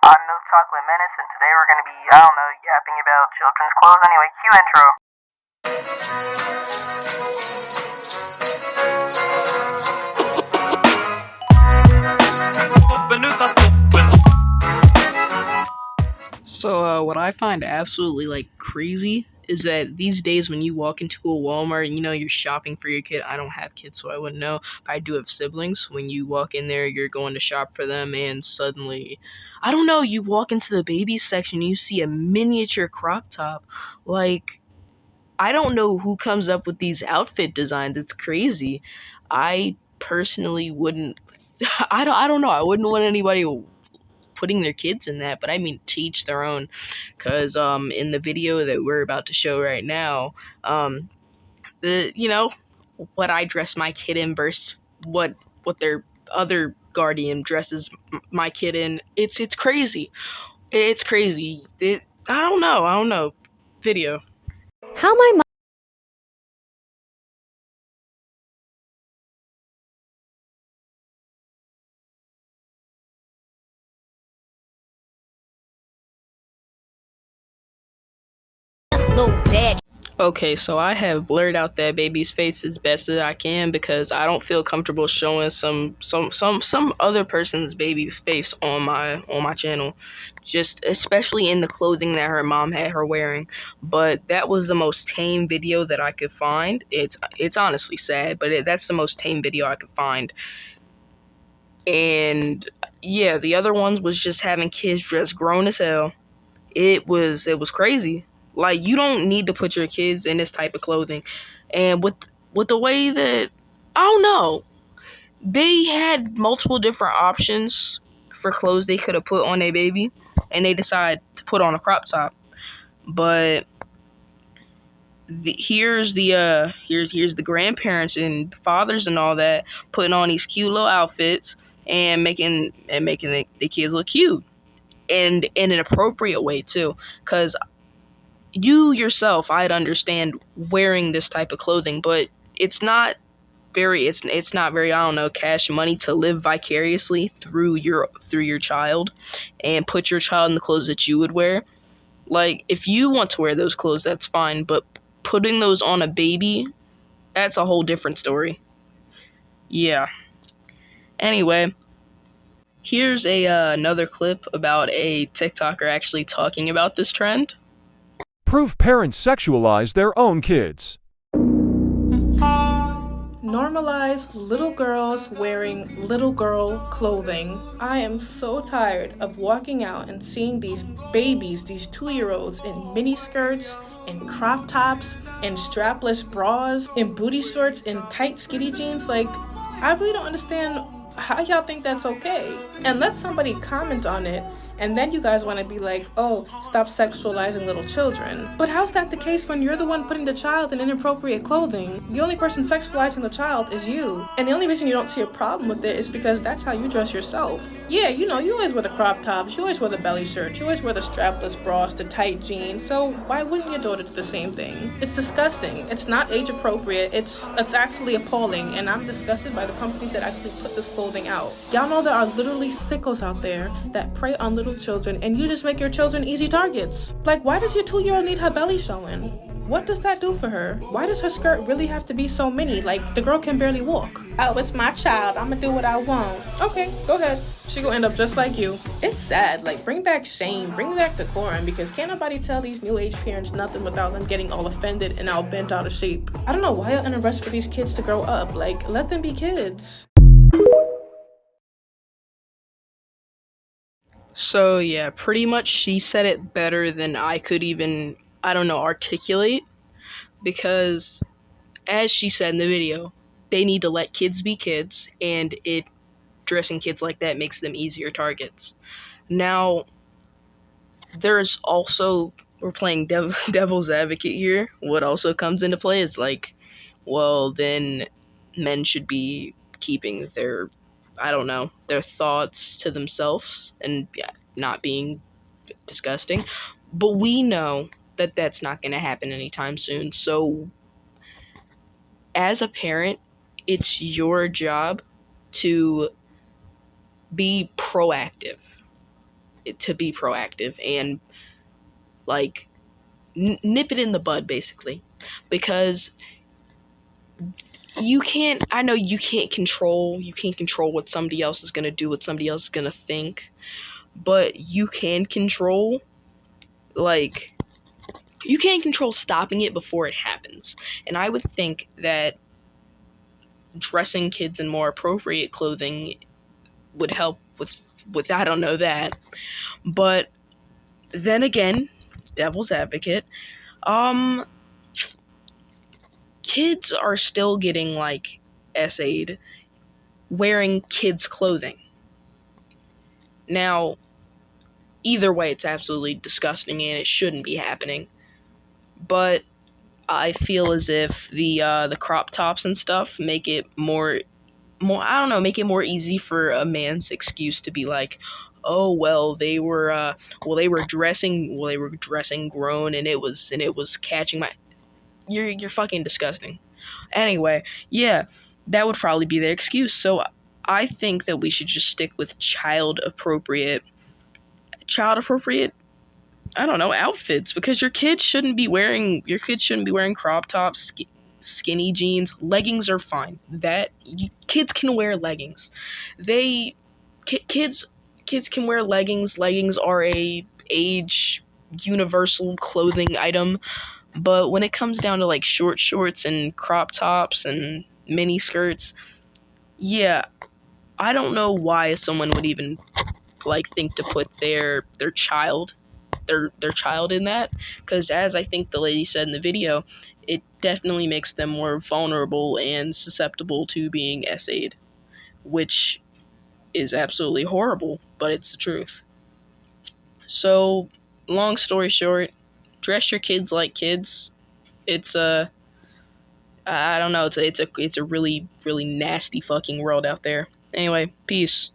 I'm Milk Chocolate Menace, and today we're gonna be, I don't know, yapping about children's clothes. Anyway, cue intro. So, what I find absolutely crazy is that these days when you walk into a Walmart and you're shopping for your kid. I don't have kids, so I wouldn't know. But I do have siblings. When you walk in there, you're going to shop for them, and suddenly, I don't know, you walk into the baby section, you see a miniature crop top. Like, I don't know who comes up with these outfit designs. It's crazy. I personally wouldn't. I don't know. I wouldn't want anybody putting their kids in that, but I mean, teach their own. Cause in the video that we're about to show right now, the what I dress my kid in versus what their other guardian dresses my kid in. It's crazy. It's crazy. I don't know. Video. How my little bitch. Okay, so I have blurred out that baby's face as best as I can because I don't feel comfortable showing some other person's baby's face on my channel, just especially in the clothing that her mom had her wearing. But that was the most tame video that I could find. It's honestly sad, but that's the most tame video I could find. And yeah, the other ones was just having kids dressed grown as hell. It was crazy. Like, you don't need to put your kids in this type of clothing. And with the way that, I don't know, they had multiple different options for clothes they could have put on their baby, and they decided to put on a crop top. But here's the grandparents and fathers and all that putting on these cute little outfits and making the kids look cute, and in an appropriate way too, because you yourself, I'd understand wearing this type of clothing, but it's not very, I don't know, cash money to live vicariously through your child and put your child in the clothes that you would wear. Like, if you want to wear those clothes, that's fine, but putting those on a baby, that's a whole different story. Yeah. Anyway, here's another clip about a TikToker actually talking about this trend. Proof parents sexualize their own kids. Normalize little girls wearing little girl clothing. I am so tired of walking out and seeing these babies, these 2-year-olds in mini skirts and crop tops and strapless bras and booty shorts and tight skinny jeans. Like, I really don't understand how y'all think that's okay. And let somebody comment on it, and then you guys want to be like, oh, stop sexualizing little children. But how's that the case when you're the one putting the child in inappropriate clothing? The only person sexualizing the child is you. And the only reason you don't see a problem with it is because that's how you dress yourself. Yeah, you always wear the crop tops, you always wear the belly shirts, you always wear the strapless bras, the tight jeans, so why wouldn't your daughter do the same thing? It's disgusting. It's not age appropriate. It's actually appalling, and I'm disgusted by the companies that actually put this clothing out. Y'all know there are literally sickos out there that prey on little children, and you just make your children easy targets. Like, why does your 2-year-old need her belly showing? What does that do for her? Why does her skirt really have to be so mini? Like, the girl can barely walk. Oh, it's my child. I'ma do what I want. Okay, go ahead. She gonna end up just like you. It's sad. Like, bring back shame. Bring back decorum, because can't nobody tell these new age parents nothing without them getting all offended and all bent out of shape. I don't know why y'all in a rush for these kids to grow up. Like, let them be kids. So yeah, pretty much she said it better than I could even, I don't know, articulate, because as she said in the video, they need to let kids be kids, and dressing kids like that makes them easier targets. Now, there's also, we're playing devil's advocate here. What also comes into play is like, well, then men should be keeping their, I don't know, their thoughts to themselves and, yeah, not being disgusting. But we know that that's not going to happen anytime soon. So, as a parent, it's your job to be proactive. to be proactive and like nip it in the bud, basically, because I know you can't control what somebody else is going to do, what somebody else is going to think, but you can control, like, you can control stopping it before it happens. And I would think that dressing kids in more appropriate clothing would help with I don't know that. But then again, devil's advocate, um kids are still getting like essayed wearing kids clothing. Now, either way it's absolutely disgusting and it shouldn't be happening. But I feel as if the crop tops and stuff make it more I don't know, make it more easy for a man's excuse to be like, oh well, they were dressing grown and it was catching my. You're fucking disgusting. Anyway, yeah, that would probably be their excuse. So I think that we should just stick with child appropriate, I don't know, outfits, because your kids shouldn't be wearing crop tops, skinny jeans. Leggings are fine. Kids can wear leggings. They kids can wear leggings. Leggings are a age universal clothing item. But when it comes down to like short shorts and crop tops and mini skirts, yeah, I don't know why someone would even like think to put their child in that, because as I think the lady said in the video, it definitely makes them more vulnerable and susceptible to being essayed, which is absolutely horrible, but it's the truth. So, long story short, dress your kids like kids. It's a I don't know, it's a really really nasty fucking world out there. Anyway, peace.